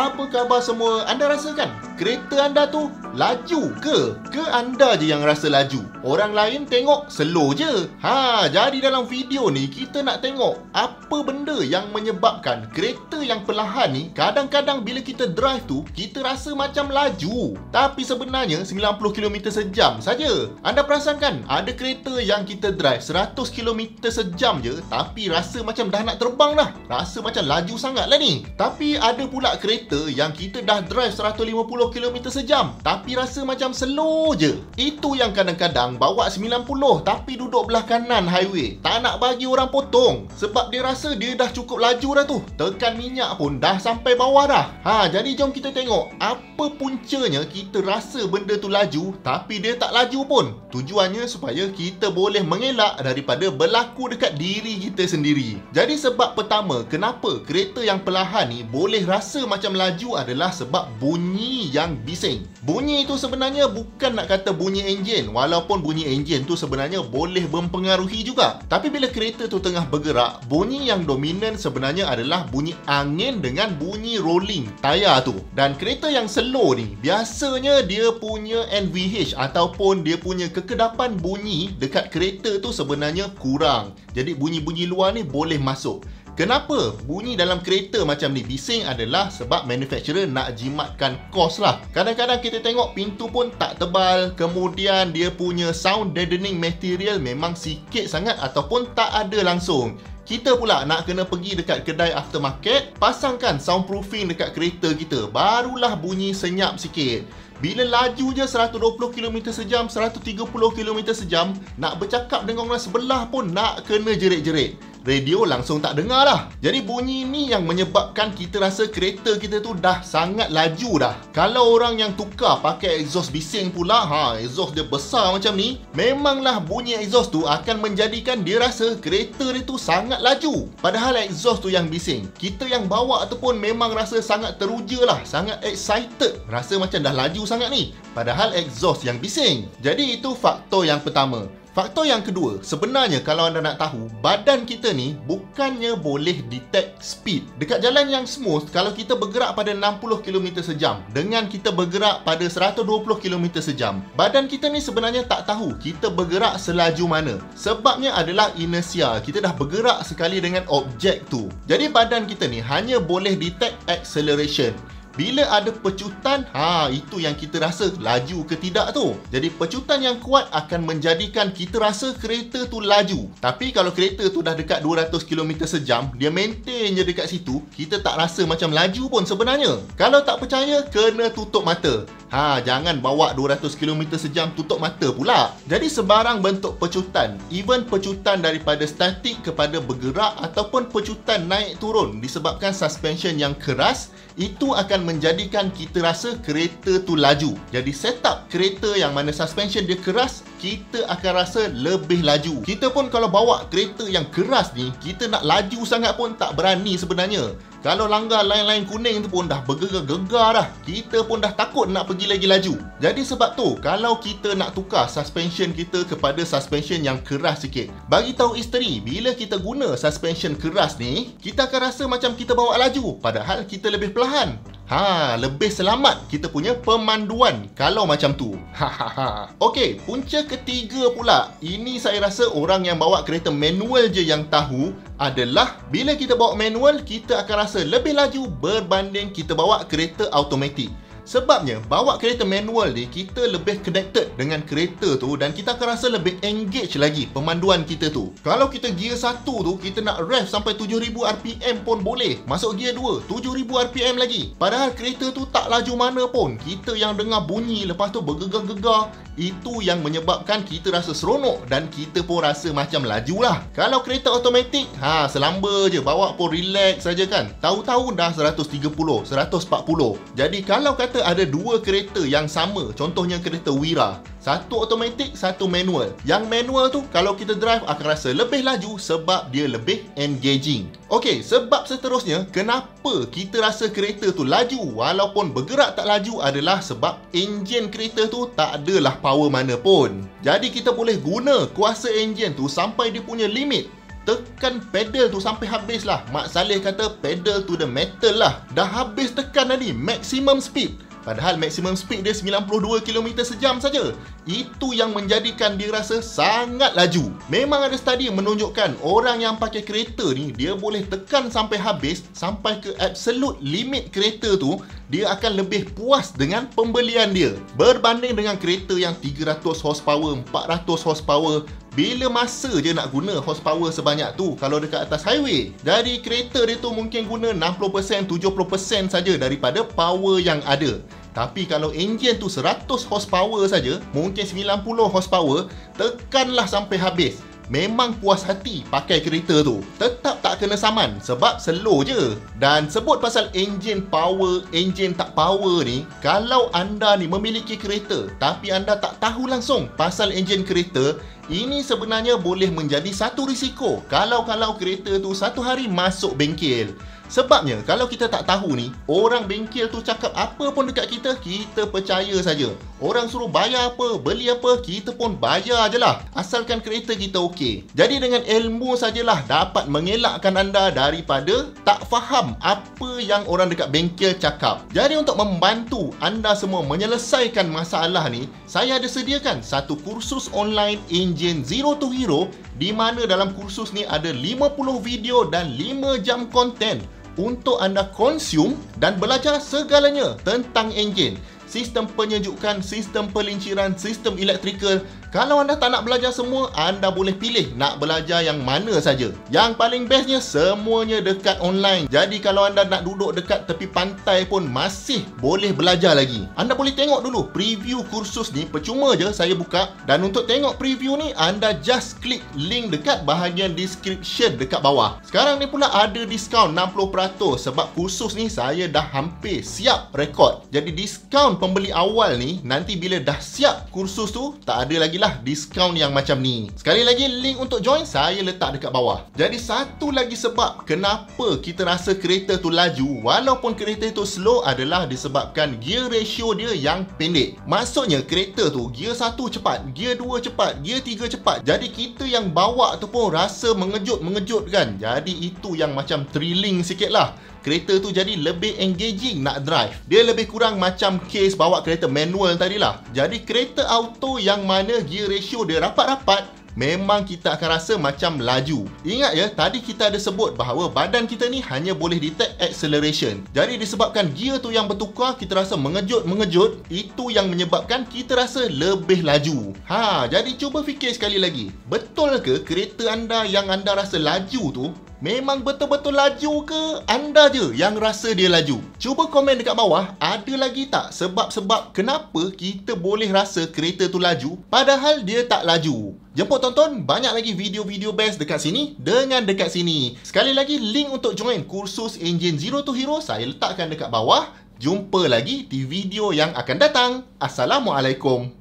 Apa khabar semua? Anda rasakan kereta anda tu laju ke? Ke anda je yang rasa laju? Orang lain tengok slow je. Jadi dalam video ni kita nak tengok apa benda yang menyebabkan kereta yang perlahan ni kadang-kadang bila kita drive tu kita rasa macam laju, tapi sebenarnya 90 km sejam saja. Anda perasan kan? Ada kereta yang kita drive 100 km sejam je tapi rasa macam dah nak terbang dah. Rasa macam laju sangat lah ni. Tapi ada pula kereta yang kita dah drive 150 km sejam tapi rasa macam slow je. Itu yang kadang-kadang bawa 90 tapi duduk belah kanan highway, tak nak bagi orang potong sebab dia rasa dia dah cukup laju dah tu. Tekan minyak pun dah sampai bawah dah. Jadi jom kita tengok apa puncanya kita rasa benda tu laju tapi dia tak laju pun. Tujuannya supaya kita boleh mengelak daripada berlaku dekat diri kita sendiri. Jadi sebab pertama kenapa kereta yang perlahan ni boleh rasa macam laju adalah sebab bunyi yang bising. Bunyi itu sebenarnya bukan nak kata bunyi enjin, walaupun bunyi enjin tu sebenarnya boleh mempengaruhi juga. Tapi bila kereta tu tengah bergerak, bunyi yang dominan sebenarnya adalah bunyi angin dengan bunyi rolling tayar tu. Dan kereta yang slow ni biasanya dia punya NVH ataupun dia punya kekedapan bunyi dekat kereta tu sebenarnya kurang. Jadi bunyi-bunyi luar ni boleh masuk. Kenapa bunyi dalam kereta macam ni bising adalah sebab manufacturer nak jimatkan kos lah. Kadang-kadang kita tengok pintu pun tak tebal, kemudian dia punya sound deadening material memang sikit sangat ataupun tak ada langsung. Kita pula nak kena pergi dekat kedai aftermarket, pasangkan soundproofing dekat kereta kita, barulah bunyi senyap sikit. Bila laju je 120 km sejam, 130 km sejam, nak bercakap dengan orang sebelah pun nak kena jerit-jerit. Radio langsung tak dengar dah. Jadi bunyi ni yang menyebabkan kita rasa kereta kita tu dah sangat laju dah. Kalau orang yang tukar pakai exhaust bising pula, exhaust dia besar macam ni, memanglah bunyi exhaust tu akan menjadikan dia rasa kereta dia tu sangat laju. Padahal exhaust tu yang bising. Kita yang bawa tu pun memang rasa sangat teruja lah, sangat excited, rasa macam dah laju sangat ni. Padahal exhaust yang bising. Jadi itu faktor yang pertama. Faktor yang kedua, sebenarnya kalau anda nak tahu, badan kita ni bukannya boleh detect speed. Dekat jalan yang smooth, kalau kita bergerak pada 60 km sejam dengan kita bergerak pada 120 km sejam, badan kita ni sebenarnya tak tahu kita bergerak selaju mana. Sebabnya adalah inersia, kita dah bergerak sekali dengan objek tu. Jadi badan kita ni hanya boleh detect acceleration. Bila ada pecutan, itu yang kita rasa laju ke tidak tu. Jadi pecutan yang kuat akan menjadikan kita rasa kereta tu laju. Tapi kalau kereta tu dah dekat 200 km sejam, dia maintain je dekat situ, kita tak rasa macam laju pun sebenarnya. Kalau tak percaya, kena tutup mata. Jangan bawa 200 km sejam tutup mata pula. Jadi sebarang bentuk pecutan, even pecutan daripada statik kepada bergerak ataupun pecutan naik turun disebabkan suspension yang keras, itu akan menjadikan kita rasa kereta tu laju. Jadi setup kereta yang mana suspension dia keras, kita akan rasa lebih laju. Kita pun kalau bawa kereta yang keras ni, kita nak laju sangat pun tak berani sebenarnya. Kalau langgar line-line kuning tu pun dah bergegar-gegar dah. Kita pun dah takut nak pergi lagi laju. Jadi sebab tu, kalau kita nak tukar suspension kita kepada suspension yang keras sikit, bagi tahu isteri, bila kita guna suspension keras ni, kita akan rasa macam kita bawa laju, padahal kita lebih perlahan. Lebih selamat kita punya pemanduan kalau macam tu. Okey, punca ketiga pula. Ini saya rasa orang yang bawa kereta manual je yang tahu adalah bila kita bawa manual, kita akan rasa lebih laju berbanding kita bawa kereta automatik. Sebabnya, bawa kereta manual ni, kita lebih connected dengan kereta tu dan kita akan rasa lebih engage lagi pemanduan kita tu. Kalau kita gear 1 tu, kita nak rev sampai 7000 RPM pun boleh. Masuk gear 2, 7000 RPM lagi. Padahal kereta tu tak laju mana pun. Kita yang dengar bunyi, lepas tu bergegar-gegar. Itu yang menyebabkan kita rasa seronok dan kita pun rasa macam laju lah. Kalau kereta automatik, selamba je, bawa pun relax saja kan. Tahu-tahu dah 130, 140. Jadi kalau kata ada dua kereta yang sama, contohnya kereta Wira, satu automatik, satu manual. Yang manual tu kalau kita drive akan rasa lebih laju sebab dia lebih engaging. Okey, sebab seterusnya kenapa kita rasa kereta tu laju walaupun bergerak tak laju adalah sebab enjin kereta tu tak adalah power mana pun. Jadi kita boleh guna kuasa enjin tu sampai dia punya limit. tekan pedal tu sampai habis lah. Mak Saleh kata pedal to the metal lah. Dah habis tekan tadi maximum speed. Padahal maximum speed dia 92 km sejam saja. Itu yang menjadikan dia rasa sangat laju. Memang ada study menunjukkan orang yang pakai kereta ni, dia boleh tekan sampai habis, sampai ke absolute limit kereta tu, dia akan lebih puas dengan pembelian dia. Berbanding dengan kereta yang 300 horsepower, 400 horsepower, bila masa je nak guna horsepower sebanyak tu kalau dekat atas highway. Jadi kereta dia tu mungkin guna 60%, 70% saja daripada power yang ada. Tapi kalau enjin tu 100 horsepower saja, mungkin 90 horsepower, tekanlah sampai habis. Memang puas hati pakai kereta tu. Tetap tak kena saman sebab slow je. Dan sebut pasal enjin power, enjin tak power ni, kalau anda ni memiliki kereta tapi anda tak tahu langsung pasal enjin kereta, ini sebenarnya boleh menjadi satu risiko kalau kereta tu satu hari masuk bengkel. Sebabnya kalau kita tak tahu ni, orang bengkel tu cakap apa pun dekat kita, kita percaya saja. Orang suruh bayar apa, beli apa, kita pun bayar je lah, asalkan kereta kita okey. Jadi dengan ilmu sajalah dapat mengelakkan anda daripada tak faham apa yang orang dekat bengkel cakap. Jadi untuk membantu anda semua menyelesaikan masalah ni, saya ada sediakan satu kursus online Engine Zero to Hero, di mana dalam kursus ni ada 50 video dan 5 jam konten untuk anda konsum dan belajar segalanya tentang enjin, sistem penyejukan, sistem pelinciran, sistem elektrikal. Kalau anda tak nak belajar semua, anda boleh pilih nak belajar yang mana saja. Yang paling bestnya, semuanya dekat online. Jadi kalau anda nak duduk dekat tepi pantai pun masih boleh belajar lagi. Anda boleh tengok dulu preview kursus ni, percuma je saya buka. Dan untuk tengok preview ni, anda just klik link dekat bahagian description dekat bawah. Sekarang ni pula ada diskaun 60% sebab kursus ni saya dah hampir siap rekod. Jadi diskaun pembeli awal ni, nanti bila dah siap kursus tu, tak ada lagi lah diskaun yang macam ni. Sekali lagi, link untuk join saya letak dekat bawah. Jadi satu lagi sebab kenapa kita rasa kereta tu laju walaupun kereta tu slow adalah disebabkan gear ratio dia yang pendek. Maksudnya kereta tu gear 1 cepat, gear 2 cepat, gear 3 cepat. Jadi kita yang bawa tu pun rasa mengejut kan. Jadi itu yang macam thrilling sikit lah. Kereta tu jadi lebih engaging nak drive. Dia lebih kurang macam case bawa kereta manual tadilah. Jadi kereta auto yang mana gear ratio dia rapat-rapat, memang kita akan rasa macam laju. Ingat ya, tadi kita ada sebut bahawa badan kita ni hanya boleh detect acceleration. Jadi disebabkan gear tu yang bertukar, kita rasa mengejut. Itu yang menyebabkan kita rasa lebih laju. Jadi cuba fikir sekali lagi. Betul ke kereta anda yang anda rasa laju tu memang betul-betul laju ke anda je yang rasa dia laju? Cuba komen dekat bawah, ada lagi tak sebab-sebab kenapa kita boleh rasa kereta tu laju padahal dia tak laju? Jemput tonton banyak lagi video-video best dekat sini dengan dekat sini. Sekali lagi, link untuk join kursus Engine Zero to Hero saya letakkan dekat bawah. Jumpa lagi di video yang akan datang. Assalamualaikum.